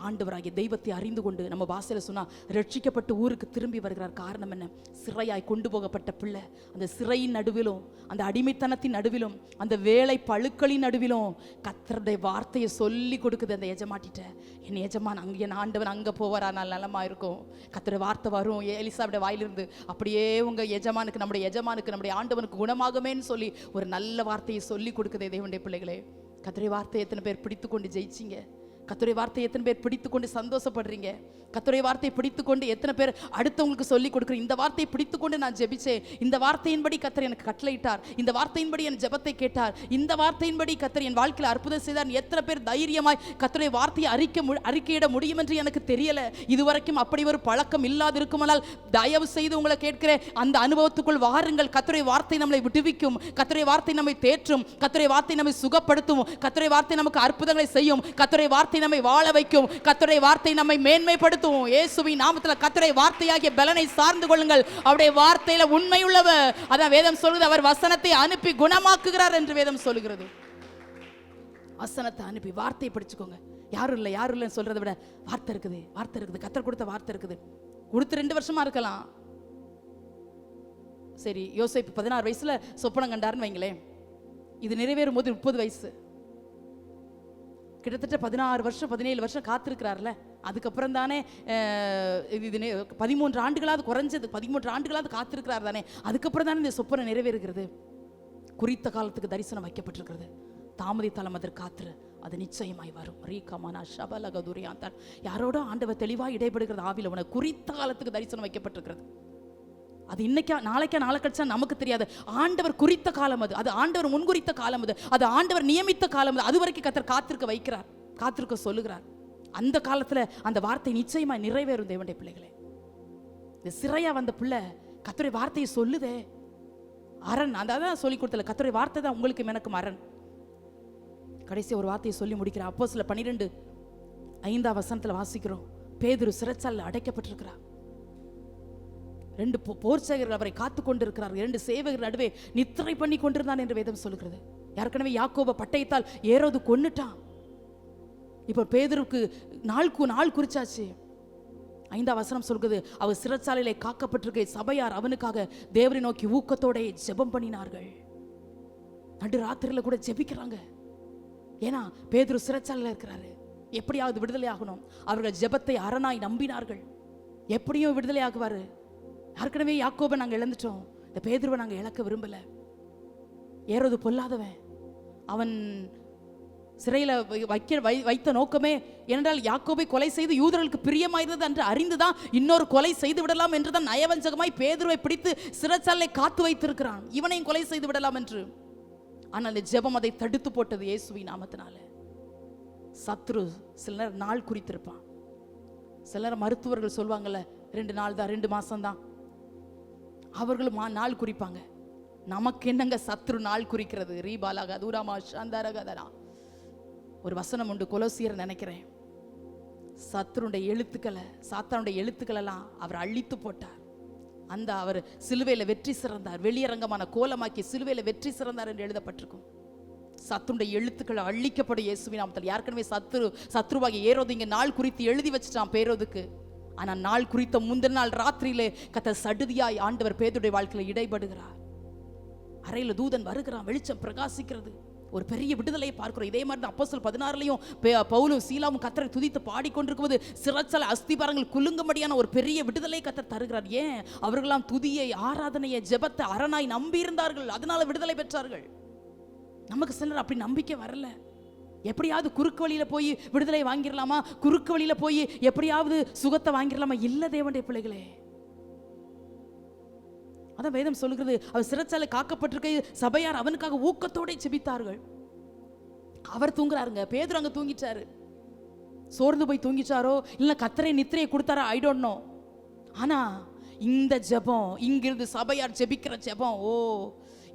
ஆண்டவராகிய தெய்வத்தை அறிந்து கொண்டு நம்ம வாசல சொன்னா ரட்சிக்கப்பட்டு ஊருக்கு திரும்பி வருகிறார். காரணம் என்ன? சிறையாய் கொண்டு போகப்பட்ட பிள்ளை அந்த சிறையின் நடுவிலும், அந்த அடிமைத்தனத்தின் நடுவிலும், அந்த வேலை பழுக்களின் நடுவிலும் கர்த்தருடைய வார்த்தையை சொல்லி கொடுக்குது அந்த எஜமாட்டிட்ட. என் எஜமான் என் ஆண்டவன் அங்க போவாரானால் நலமா இருக்கும். கர்த்தருடைய வார்த்தை வரும் எலிசாவுடைய வாயிலிருந்து, அப்படியே உங்க எஜமானுக்கு, நம்முடைய ஆண்டவனுக்கு குணமாகுமேன்னு சொல்லி ஒரு நல்ல வார்த்தையை சொல்லி கொடுக்குது. தேவனுடைய பிள்ளைகளே, கர்த்தருடைய வார்த்தையை எத்தனை பேர் பிடித்து கொண்டு ஜெயிச்சிங்க? கர்த்தருடைய வார்த்தையை எத்தனை பேர் பிடித்துக்கொண்டு சந்தோஷப்படுறீங்க? கர்த்தருடைய வார்த்தையை பிடித்துக்கொண்டு எத்தனை பேர் அடுத்தவங்களுக்கு சொல்லி கொடுக்குறீங்க? இந்த வார்த்தையை பிடித்துக்கொண்டு நான் ஜெபிச்சேன், இந்த வார்த்தையின்படி கர்த்தர் எனக்கு கட்டளையிட்டார், இந்த வார்த்தையின்படி என் ஜெபத்தை கேட்டார், இந்த வார்த்தையின்படி கர்த்தர் என் வாழ்க்கையில் அற்புதம் செய்தார். எத்தனை பேர் தைரியமாய் கர்த்தருடைய வார்த்தையை அறிக்கையிட முடியும் என்று எனக்கு தெரியல. இதுவரைக்கும் அப்படி ஒரு பழக்கம் இல்லாது இருக்குமானால் தயவு செய்து உங்களை கேட்கிறேன், அந்த அனுபவத்துக்குள் வாருங்கள். கர்த்தருடைய வார்த்தை நம்மை விடுவிக்கும், கர்த்தருடைய வார்த்தை நம்மை தேற்றும், கர்த்தருடைய வார்த்தை நம்மை சுகப்படுத்தும், கர்த்தருடைய வார்த்தை நமக்கு அற்புதங்களை செய்யும், கர்த்தருடைய வார்த்தை நம்மை வாழ வைக்கும், கர்த்தருடைய வார்த்தை நம்மை மேன்மைப்படுத்தும். இயேசுவின் நாமத்தில் கர்த்தருடைய வார்த்தையாகிய பலனை சார்ந்து கொள்ளுங்கள். அவருடைய வார்த்தையில உண்மை உள்ளவர். அதான் வேதம் சொல்லுது, அவர் வசனத்தை அனுப்பி குணமாக்குகிறார் என்று வேதம் சொல்லுகிறது. வசனத்தை அனுப்பி வார்த்தையை படிச்சுக்கோங்க. யாரும் இல்லை யாரும் இல்லைன்னு சொல்றதை விட வார்த்தை இருக்குது, வார்த்தை இருக்குது, கர்த்தர் கொடுத்த வார்த்தை இருக்குது. கொடுத்து 2 வருஷமா இருக்கலாம். சரி, யோசேப்பு 16 வயசுல சொப்பனம் கண்டாருன்னு வைங்களேன், இது நிறைவேறும் போது 30 வயசு. கிட்டத்தட்ட 16 வருஷம் 17 வருஷம் காத்திருக்கிறார்ல. அதுக்கப்புறம் தானே 13 ஆண்டுகளாவது குறைஞ்சது, 13 ஆண்டுகளாவது காத்திருக்கிறார் தானே. அதுக்கப்புறம் தானே இந்த சொப்பனம் நிறைவேறுகிறது. குறித்த காலத்துக்கு தரிசனம் வைக்கப்பட்டிருக்கிறது. தாமதித்தாலும் அதற்கு காத்திரு, அது நிச்சயமாய் வரும். ரீகமானா ஷபலகதுரியாந்தான், யாரோட ஆண்டவர் தெளிவாக இடைபடுகிறது. ஆவில உனக்கு குறித்த காலத்துக்கு தரிசனம் வைக்கப்பட்டிருக்கிறது. அது இன்னைக்கா நாளைக்கா நாளை கழிச்சா நமக்கு தெரியாது. ஆண்டவர் குறித்த காலம் அது, அது ஆண்டவர் முன்குறித்த காலம் அது, அது ஆண்டவர் நியமித்த காலம் அது. அது வரைக்கும் கர்த்தர் காத்திருக்க வைக்கிறார், காத்திருக்க சொல்லுகிறார். அந்த காலத்துல அந்த வார்த்தை நிச்சயமா நிறைவேறும். தேவனுடைய பிள்ளைகளே, இந்த சிறையா வந்த பிள்ளை கர்த்தருடைய வார்த்தையை சொல்லுதே, அரண். அதான் சொல்லி கொடுத்தல, கர்த்தருடைய வார்த்தை தான் உங்களுக்கு எனக்கும் அரண். கடைசி ஒரு வார்த்தையை சொல்லி முடிக்கிறார். அப்போஸ்தலர் 12:5 வசனத்துல வாசிக்கிறோம், பேதுரு சிறைச்சாலையில் அடைக்கப்பட்டிருக்கிறார். 2 போர்ச்சேகர்கள் அவரை காத்து கொண்டிருக்கிறார். 2 சேவகர் நடுவே நித்திரை பண்ணி கொண்டிருந்தான் என்று வேதம் சொல்லுகிறது. ஏற்கனவே யாக்கோப பட்டயத்தால் ஏரோது கொன்னுட்டான். இப்போ பேதுருக்கு நாள் குறிச்சாச்சு. 5ஆம் வசனம் சொல்கிறது, அவர் சிறைச்சாலையிலே காக்கப்பட்டிருக்க சபையார் அவனுக்காக தேவரை நோக்கி ஊக்கத்தோட ஜெபம் பண்ணினார்கள். நடு ராத்திரில கூட ஜெபிக்கிறாங்க. ஏன்னா பேதுரு சிறைச்சாலையில் இருக்கிறாரு, எப்படியாவது விடுதலை ஆகணும். அவர்கள் ஜெபத்தை அரணாய் நம்பினார்கள். எப்படியும் விடுதலை ஆகுவாரு. ஏற்கனவே யாக்கோபை நாங்கள் இழந்துட்டோம், இந்த பேதுருவை நாங்கள் இழக்க விரும்பல. ஏரோது பொல்லாதவன், அவன் சிறையில் வைத்த நோக்கமே ஏனென்றால் யாக்கோபை கொலை செய்து யூதர்களுக்கு பிரியமாயிருந்தது என்று அறிந்துதான் இன்னொரு கொலை செய்து விடலாம் என்றுதான் நயவஞ்சகமாய் பேதுருவை பிடித்து சிறைச்சாலை காத்து வைத்திருக்கிறான், இவனையும் கொலை செய்து விடலாம் என்று. ஆனால் இந்த ஜெபம் அதை தடுத்து போட்டது இயேசுவின் நாமத்தினால. சத்ரு சில நேரம் நாள் குறித்திருப்பான். சில நேரம் மருத்துவர்கள் சொல்வாங்கல்ல, 2 நாள் தான், 2 மாசம் தான், அவர்களும் நாள் குறிப்பாங்க. நமக்கு என்னங்க சத்ரு நாள் குறிக்கிறது? ரீபாலாக தூராமா சாந்தாரகதரா. ஒரு வசனம் உண்டு, கொலோசியர் நினைக்கிறேன், சத்ருடைய எழுத்துக்களை, சாத்தானுடைய எழுத்துக்கள் எல்லாம் அவர் அழித்து போட்டார். அந்த அவர் சிலுவையில வெற்றி சிறந்தார், வெளியரங்கமான கோலமாக்கி சிலுவையில வெற்றி சிறந்தார் என்று எழுதப்பட்டிருக்கும். சத்துருடைய எழுத்துக்களை அழிக்கப்படும் இயேசுவின் நாமத்தில். ஏற்கனவே சத்ருவாகி ஏரோது இங்க நாள் குறித்து எழுதி வச்சுட்டான் பேரோதுக்கு. ஆனா நாள் குறித்த முந்தின நாள் ராத்திரியிலே கர்த்தர் சடுதியாய் ஆண்டவர் பேதுருடைய வாழ்க்கையில இடைபடுகிறார். அறையில தூதன் வருகிறான், வெளிச்சம் பிரகாசிக்கிறது, ஒரு பெரிய விடுதலையை பார்க்கிறோம். இதே மாதிரி அப்போஸ்தலர் 16 பவுலும் சீலாவும் கர்த்தரை துதித்து பாடிக்கொண்டிருக்கும்போது சிறைச்சாலை அஸ்திபாரங்கள் குலுங்கும்படியான ஒரு பெரிய விடுதலை கர்த்தர் தருகிறார். ஏன்? அவர்களாம் துதியை, ஆராதனையை, ஜெபத்தை அரணாய் நம்பி இருந்தார்கள், அதனால விடுதலை பெற்றார்கள். நமக்கு சிலர் அப்படி நம்பிக்கை வரல. எப்படியாவது குறுக்கு வழியில போய் விடுதலை வாங்கிடலாமா, குறுக்கு வழியில போய் எப்படியாவது சுகத்தை வாங்கிடலாமா? இல்ல தேவனுடைய பிள்ளைகளே, அதான் வேதம் சொல்லுகிறது, அவர் சிறைச்சாலை காக்கப்பட்டிருக்க சபையார் அவனுக்காக ஊக்கத்தோட ஜெபித்தார்கள். அவர் தூங்குறாருங்க, பேதுரு அங்க தூங்கிட்டாரு. சோர்ந்து போய் தூங்கிச்சாரோ இல்ல கர்த்தரை நித்திரையை கொடுத்தாரோ, ஐ டோன்ட் நோ. ஆனா இந்த ஜெபம், இங்கிருந்து சபையார் ஜெபிக்கிற ஜெபம், ஓ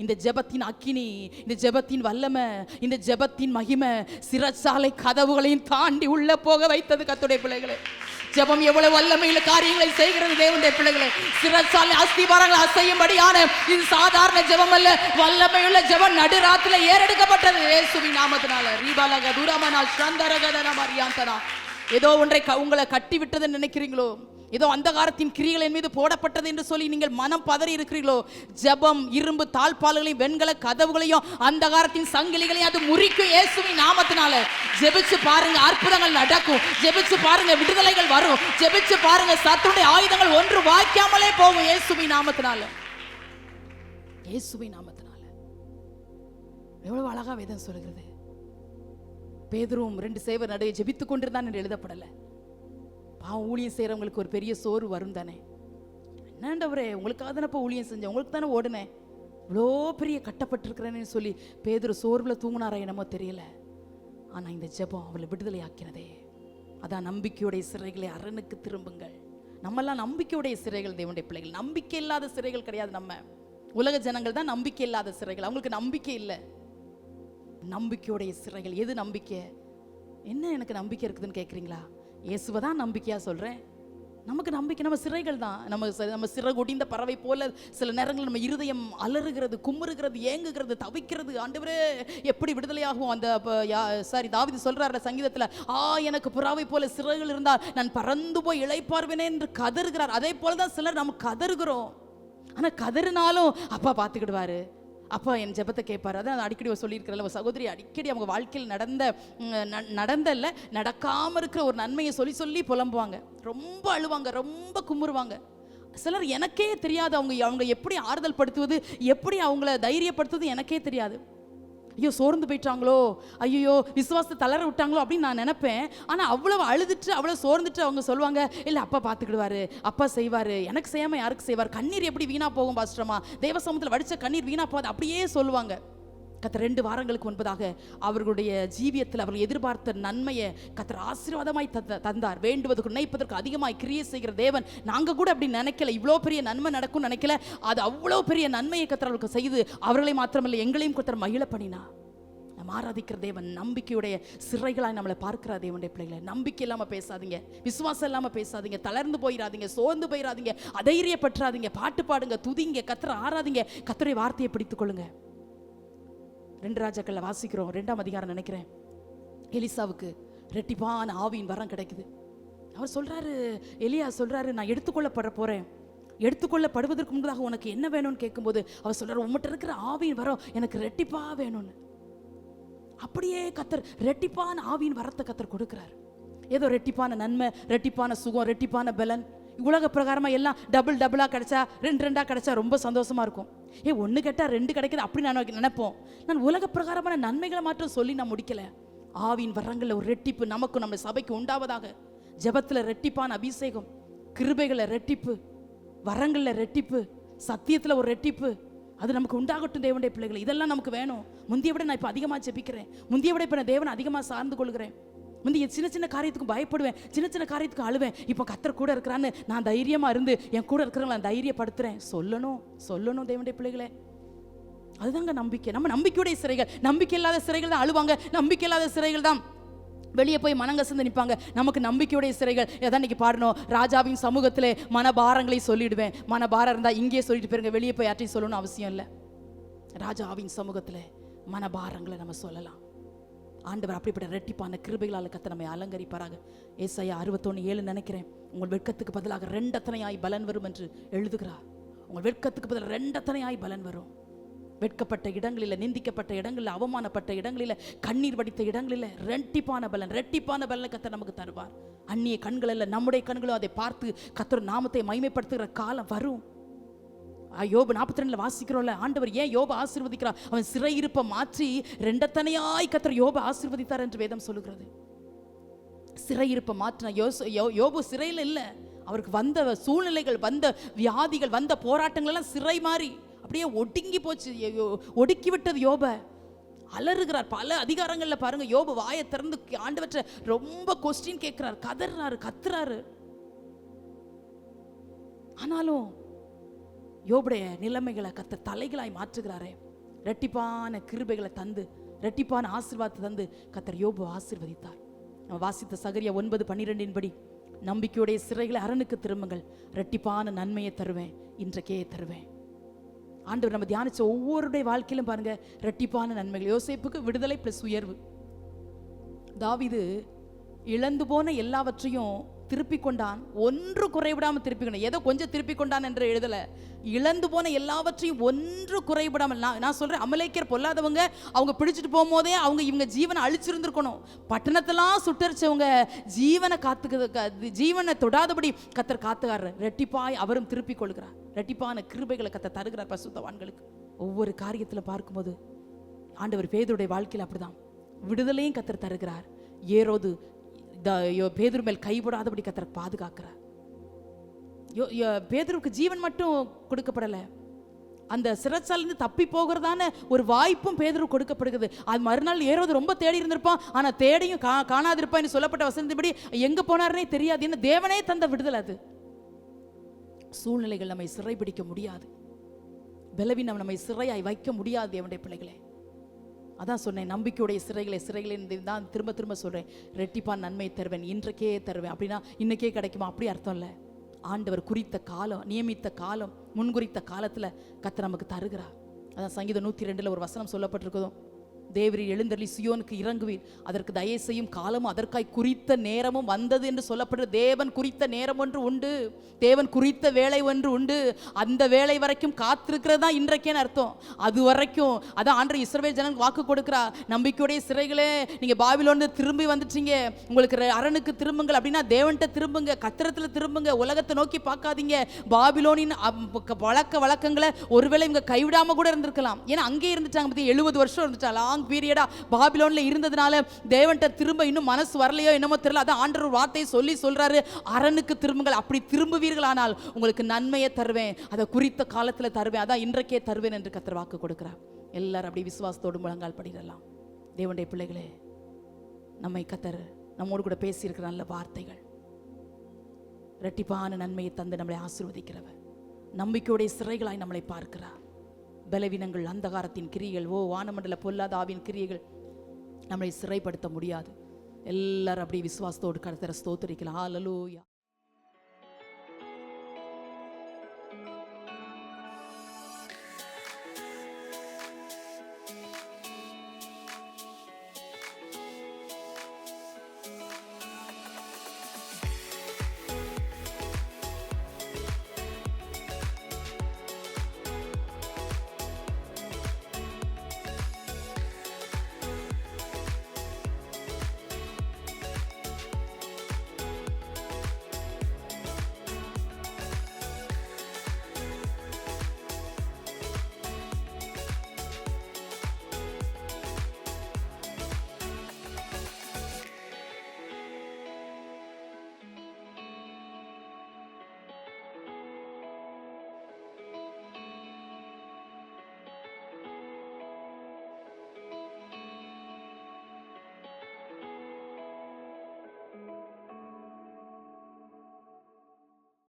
இந்த ஜெபத்தின் அக்கினி, இந்த ஜெபத்தின் வல்லமை, இந்த ஜெபத்தின் மகிமை சிறைச்சாலை கதவுகளையும் தாண்டி உள்ள போக வைத்தது. கர்த்தருடைய பிள்ளைகளே, ஜெபம் எவ்வளவு வல்லமையில காரியங்களை செய்கிறது தேவனுடைய பிள்ளைகளே. சிறைச்சாலை அஸ்திபாரங்கள் அசையும்படியான இது சாதாரண ஜெபம் அல்ல, வல்லமையுள்ள ஜெபம் நடுராத்திரில ஏறெடுக்கப்பட்டது இயேசுவின் நாமத்தினால. ரீபாலக தூரமனா சந்தரகதன மரியாந்தனா. ஏதோ ஒன்றை உங்களை கட்டி விட்டதுன்னு நினைக்கிறீங்களோ, ஏதோ அந்தகாரத்தின் கிரியைகளின் மீது போடப்பட்டது என்று சொல்லி நீங்கள் மனம் பதறி இருக்கிறீர்களோ, ஜெபம் இரும்பு தாழ்பால்களையும் வெண்கல கதவுகளையும் அந்தகாரத்தின் சங்கிலிகளையும் அது முறிக்கும் இயேசுவின் நாமத்தினால. ஜெபிச்சு பாருங்க, அற்புதங்கள் நடக்கும். ஜெபிச்சு பாருங்க, விடுதலைகள் வரும். ஜெபிச்சு பாருங்க, சத்துடைய ஆயுதங்கள் ஒன்று வாய்க்காமலே போகும் இயேசுவின் நாமத்தினால. இயேசுவின் நாமத்தினால. எவ்வளவு அழகா வேதம் சொல்கிறது. பேதுருவும் 2 சேவர் நடுவே ஜெபித்து கொண்டிருந்தான் என்று எழுதப்படலை. பாவம், ஊழியம் செய்கிறவங்களுக்கு ஒரு பெரிய சோறு வரும் தானே. என்னண்டவரே, உங்களுக்காக தானே இப்போ ஊழியம் செஞ்சேன், உங்களுக்கு தானே ஓடுனேன், இவ்வளோ பெரிய கட்டப்பட்டிருக்கிறேன்னு சொல்லி பேதுரு சோர்வில் தூங்கினாரா என்னமோ தெரியல. ஆனால் இந்த ஜெபம் அவளை விடுதலை ஆக்கினதே. அதான் நம்பிக்கையுடைய சிறைகளை அரணுக்கு திரும்புங்கள். நம்மெல்லாம் நம்பிக்கையுடைய சிறைகள், தேவனுடைய பிள்ளைகள். நம்பிக்கை இல்லாத சிறைகள் கிடையாது. நம்ம உலக ஜனங்கள் தான் நம்பிக்கை இல்லாத சிறைகள். அவங்களுக்கு நம்பிக்கை இல்லை. நம்பிக்கையுடைய சிறைகள். எது நம்பிக்கை? என்ன எனக்கு நம்பிக்கை இருக்குதுன்னு கேட்குறீங்களா? இயேசுவை தான் நம்பிக்கையாக சொல்கிறேன். நமக்கு நம்பிக்கை நம்ம சிறைகள் தான். நம்ம சிறகுடிந்த பறவை போல சில நேரங்கள் நம்ம இருதயம் அலறுகிறது, குமுறுகிறது, ஏங்குகிறது, தவிக்கிறது. ஆண்டவரே எப்படி விடுதலையாகும்? அந்த தாவீது சொல்றாரு சங்கீதத்தில், எனக்கு புறாவை போல சிறைகள் இருந்தால் நான் பறந்து போய் இளைப்பார்வேனே என்று கதறுகிறார். அதே போல தான் சிலர் நம்ம கதறுகிறோம். ஆனால் கதறினாலும் அப்பா பார்த்துக்கிடுவாரு, அப்பா என் ஜெபத்தை கேட்பாரு. அதான் அடிக்கடி சொல்லியிருக்கிறல்ல, ஒரு சகோதரி அடிக்கடி அவங்க வாழ்க்கையில் நடந்தல்ல நடக்காமல் இருக்கிற ஒரு நன்மையை சொல்லி சொல்லி புலம்புவாங்க, ரொம்ப அழுவாங்க, ரொம்ப குமுறுவாங்க. சிலர் எனக்கே தெரியாது அவங்க எப்படி ஆறுதல் படுத்துவது, எப்படி அவங்கள தைரியப்படுத்துவது எனக்கே தெரியாது. ஐயோ சோர்ந்து போயிட்டாங்களோ, ஐயோ விசுவாசத்தை தளர விட்டாங்களோ அப்படின்னு நான் நினைப்பேன். ஆனால் அவ்வளவு அழுதுட்டு அவ்வளோ சோர்ந்துட்டு அவங்க சொல்லுவாங்க, இல்லை அப்பா பார்த்துக்கிடுவாரு, அப்பா செய்வார், எனக்கு செய்யாமல் யாருக்கு செய்வார், கண்ணீர் எப்படி வீணா போகும் பாஸ்டர்மா, தேவ சமூகத்தில் வடித்த கண்ணீர் வீணா போகாது, அப்படியே சொல்லுவாங்க. கர்த்தர் 2 வாரங்களுக்கு முன்பதாக அவர்களுடைய ஜீவியத்தில் அவர்கள் எதிர்பார்த்த நன்மையை கர்த்தர் ஆசீர்வாதமாய் தந்தார். வேண்டுவதற்கு நினைப்பதற்கு அதிகமாய் கிரியை செய்கிற தேவன். நாங்கள் கூட அப்படி நினைக்கல, இவ்வளோ பெரிய நன்மை நடக்கும்னு நினைக்கல. அது அவ்வளோ பெரிய நன்மையை கர்த்தர் அவர்களுக்கு செய்து அவர்களை மாத்திரமல்ல எங்களையும் கர்த்தர் மகிழ பண்ணினா. நம்ம ஆராதிக்கிற தேவன் நம்பிக்கையுடைய சிறைகளாய் நம்மளை பார்க்கிற தேவனுடைய பிள்ளைகளை. நம்பிக்கை இல்லாமல் பேசாதீங்க, விசுவாசம் இல்லாமல் பேசாதீங்க, தளர்ந்து போயிடாதீங்க, சோர்ந்து போயிடாதீங்க, அதைரியப்பற்றாதீங்க, பாட்டு பாடுங்க, துதிங்க, கர்த்தரை ஆராதிங்க, கர்த்தருடைய வார்த்தையை பிடித்துக் கொள்ளுங்க. 2 ராஜாக்கள்ல வாசிக்கிறோம், 2ஆம் அதிகாரம் நினைக்கிறேன். எலிசாவுக்கு ரெட்டிப்பான ஆவியின் வரம் கிடைக்குது. அவர் சொல்றாரு, எலியா சொல்றாரு, நான் எடுத்துக்கொள்ளப்பட போறேன், எடுத்துக்கொள்ளப்படுவதற்கு முன்பதாக உனக்கு என்ன வேணும்னு கேட்கும்போது அவர் சொல்றாரு, உம்மிட்ட இருக்கிற ஆவியின் வரம் எனக்கு ரெட்டிப்பா வேணும்னு. அப்படியே கர்த்தர் ரெட்டிப்பான ஆவியின் வரத்தை கர்த்தர் கொடுக்கிறார். ஏதோ ரெட்டிப்பான நன்மை, ரெட்டிப்பான சுகம், ரெட்டிப்பான பலன், உலக பிரகாரமாக எல்லாம் டபுளாக கிடைச்சா, 2 கிடைச்சா ரொம்ப சந்தோஷமா இருக்கும். 1 கேட்டால் 2 கிடைக்குது அப்படி நான் நினைப்போம். நான் உலக பிரகாரமான நன்மைகளை மாற்றம் சொல்லி நான் முடிக்கல. ஆவியின் வரங்களில் ஒரு ரெட்டிப்பு நமக்கும் நம்ம சபைக்கு உண்டாவதாக. ஜெபத்தில் ரெட்டிப்பான அபிஷேகம், கிருபைகளை ரெட்டிப்பு, வரங்களில் ரெட்டிப்பு, சத்தியத்தில் ஒரு ரெட்டிப்பு, அது நமக்கு உண்டாகட்டும் தேவனுடைய பிள்ளைகள். இதெல்லாம் நமக்கு வேணும். முந்திய விட நான் இப்போ அதிகமாக ஜெபிக்கிறேன், முந்திய விட இப்போ நான் தேவனை அதிகமாக சார்ந்து கொள்கிறேன். முந்தைய சின்ன காரியத்துக்கு பயப்படுவேன், சின்ன காரியத்துக்கு அழுவேன். இப்போ கர்த்தர் கூட இருக்கிறான்னு நான் தைரியமாக இருந்து என் கூட இருக்கிறவங்களை நான் தைரியப்படுத்துகிறேன். சொல்லணும் தேவனுடைய பிள்ளைகளே. அதுதாங்க நம்பிக்கை. நம்ம நம்பிக்கையுடைய சிறைகள். நம்பிக்கை இல்லாத சிறைகள் தான் அழுவாங்க, நம்பிக்கை இல்லாத சிறைகள் தான் வெளியே போய் மனங்கசந்து நிற்பாங்க. நமக்கு நம்பிக்கையுடைய சிறைகள். எதான் இன்னைக்கு பாடணும், ராஜாவின் சமூகத்திலே மனபாரங்களை சொல்லிடுவேன். மனபாரம் இருந்தால் இங்கேயே சொல்லிட்டு போயிருங்க, வெளியே போய் யார்ட்டையும் சொல்லணும்னு அவசியம் இல்லை. ராஜாவின் சமூகத்தில் மனபாரங்களை நம்ம சொல்லலாம். ஆண்டவர் அப்படிப்பட்ட ரெட்டிப்பான கிருபைகளால் கர்த்தர் நம்மை அலங்கரிப்பாராக. ஏசாயா 61:7 நினைக்கிறேன், உங்கள் வெட்கத்துக்கு பதிலாக 2 அத்தனையாய் பலன் வரும் என்று எழுதுகிறார். உங்கள் வெட்கத்துக்கு பதிலாக 2 அத்தனையாய் பலன் வரும். வெட்கப்பட்ட இடங்களில், நிந்திக்கப்பட்ட இடங்களில், அவமானப்பட்ட இடங்களில், கண்ணீர் வடித்த இடங்களில் ரெட்டிப்பான பலனை கர்த்தர் நமக்கு தருவார். அந்நிய கண்கள் அல்ல, நம்முடைய கண்களும் அதை பார்த்து கர்த்தர் நாமத்தை மகிமைப்படுத்துகிற காலம் வரும். யோபு 42 வாசிக்கிறோம்ல, ஆண்டவர் ஏன் யோபு ஆசீர்வதிக்கிறார்? அவன் சிறையிருப்பை மாற்றி 2 அத்தனையாய் கர்த்தர் யோபு ஆசீர்வதித்தார் என்று வேதம் சொல்லுகிறது. சிறையிருப்பை மாற்றின யோபு சிறையில் இல்லை, அவருக்கு வந்த சூழ்நிலைகள், வந்த வியாதிகள், வந்த போராட்டங்கள் எல்லாம் சிறை மாறி அப்படியே ஒடுங்கி போச்சு, ஒடுக்கி விட்டது யோப. அலறுகிறார். பல அதிகாரங்களில் பாருங்க, யோபு வாயை திறந்து ஆண்டவற்றை ரொம்ப கொஸ்டின் கேட்கிறார், கதறாரு, கத்துறாரு. ஆனாலும் யோபுடைய நிலைமைகளை கர்த்தர் தலைகளாய் மாற்றுகிறாரே. ரெட்டிப்பான கிருபைகளை தந்து, ரெட்டிப்பான ஆசீர்வாதத்தை தந்து கர்த்தர் யோபு ஆசீர்வதித்தார். நம்ம வாசித்த சகரியா 9:12 படி, நம்பிக்கையுடைய சிறைகளை அரணுக்கு திரும்புங்கள், ரெட்டிப்பான நன்மையை தருவேன், இன்றைக்கே தருவேன். ஆண்டவர் நம்ம தியானிச்ச ஒவ்வொருடைய வாழ்க்கையிலும் பாருங்க, ரெட்டிப்பான நன்மைகள். யோசேப்புக்கு விடுதலை பிளஸ் உயர்வு. தாவீது இழந்து போன எல்லாவற்றையும் திருப்பி கொண்டான், ஒன்று குறைவிடாமல் திருப்பி கொண்டான். ஏதோ கொஞ்சம் திருப்பி கொண்டான் என்று எழுதல, இழந்து போன எல்லாவற்றையும் ஒன்று குறைவிடாமல். நான் சொல்றேன், அமலேக்கியர் பொல்லாதவங்க, அவங்க பிடிச்சிட்டு போகும்போதே இவங்க ஜீவனை அழிச்சிருந்துருக்கணும். பட்டணத்தெல்லாம் சுட்டரிச்சவங்க ஜீவனை தொடாதபடி கர்த்தர் காத்துக்காரர். ரெட்டிப்பாய் அவரும் திருப்பி கொள்கிறார். ரெட்டிப்பான கிருபைகளை கர்த்தர் தருகிறார் பரிசுத்தவான்களுக்கு. ஒவ்வொரு காரியத்தில் பார்க்கும்போது ஆண்டவர் பேதுருடைய வாழ்க்கையில் அப்படிதான் விடுதலையும் கத்தர் தருகிறார். ஏரோது பேதுரு மேல் கைவிடாதபடி கத்தர் பாதுகாக்கிறார். பேதுருக்கு ஜீவன் மட்டும் கொடுக்கப்படல, அந்த சிறைச்சாலிருந்து தப்பி போகிறதான ஒரு வாய்ப்பும் பேதுரு கொடுக்கப்படுகிறது. அது மறுநாள் ஏரோது ரொம்ப தேடி இருந்திருப்பான், ஆனா தேடியும் காணாதிருப்பான்னு சொல்லப்பட்ட வசனத்தின்படி எங்க போனாருன்னே தெரியாது. என்ன தேவனே தந்த விடுதலை அது. சூழ்நிலைகள் நம்மை சிறைபிடிக்க முடியாது, பலவீனம் நம்மை சிறையாய் வைக்க முடியாது தேவனுடைய பிள்ளைகளே. அதான் சொன்னேன், நம்பிக்கையுடைய சிறைகளை தான் திரும்ப திரும்ப சொல்றேன். ரெட்டிப்பான் நன்மை தருவேன், இன்றைக்கே தருவேன். அப்படின்னா இன்னைக்கே கிடைக்குமா? அப்படி அர்த்தம் இல்லை. ஆண்டவர் குறித்த காலம், நியமித்த காலம், முன்குறித்த காலத்துல கர்த்தர் நமக்கு தருகிறார். அதான் சங்கீதம் 102 ஒரு வசனம் சொல்லப்பட்டிருக்குதும், தேவரீர் எழுந்தருளி சியோனுக்கு இறங்குவீர், அதற்கு தயை செய்யும் காலமும் அதற்காய் குறித்த நேரமும் வந்தது என்று சொல்லப்படுற. தேவன் குறித்த நேரம் ஒன்று உண்டு, தேவன் குறித்த வேலை ஒன்று உண்டு. அந்த வேலை வரைக்கும் காத்திருக்கிறது தான் இன்றைக்கேன்னு அர்த்தம். அது வரைக்கும் அதான் ஆண்டவர் இஸ்ரவேல் ஜனங்களுக்கு வாக்கு கொடுக்கிறா. நம்பிக்கையுடைய சிறைகளே, நீங்க பாபிலோன் திரும்பி வந்துட்டீங்க, உங்களுக்கு அரணுக்கு திரும்புங்கள். அப்படின்னா தேவன்கிட்ட திரும்புங்க, கத்திரத்துல திரும்புங்க, உலகத்தை நோக்கி பார்க்காதீங்க. பாபிலோனின் வழக்கங்களை ஒருவேளை இவங்க கைவிடாம கூட இருந்திருக்கலாம். ஏன்னா அங்கே இருந்துட்டாங்க, 70 வருஷம் இருந்துட்டாங்க பீரியடா பாபிலோன்ல இருந்ததுனால தேவன்ட்ட திரும்ப இன்னும் மனசு வரலையோ என்னமோ தெரியல. அதான் ஆண்டவர் வார்த்தையை சொல்றாரு, அரணுக்கு திரும்புங்கள். அப்படி திரும்புவீர்களானால் உங்களுக்கு நன்மையை தருவேன், அதை குறித்த காலத்துல தருவேன், அதான் இன்றைக்கே தருவேன் என்று கர்த்தர் வாக்கு கொடுக்கிறார். எல்லாரும் அப்படி விசுவாசத்தோடு முழங்கால் படிடலாம். தேவனுடைய பிள்ளைகளே, நம்மை கர்த்தர் நம்மோடு கூட பேசியிருக்கிற நல்ல வார்த்தைகள், இரட்டிப்பான நன்மையை தந்து நம்மளை ஆசீர்வதிக்கிறவர், நம்பிக்கையுடைய சிறைகளாய் நம்மளை பார்க்கிறார். பலவீனங்கள், அந்தகாரத்தின் கிரியைகள், வானமண்டல பொல்லாத ஆவியின் கிரியைகள் நம்மளை சிறைப்படுத்த முடியாது. எல்லாரும் அப்படி விசுவாசத்தோடு கர்த்தரை ஸ்தோத்திரிக்கலாம். ஹல்லேலூயா.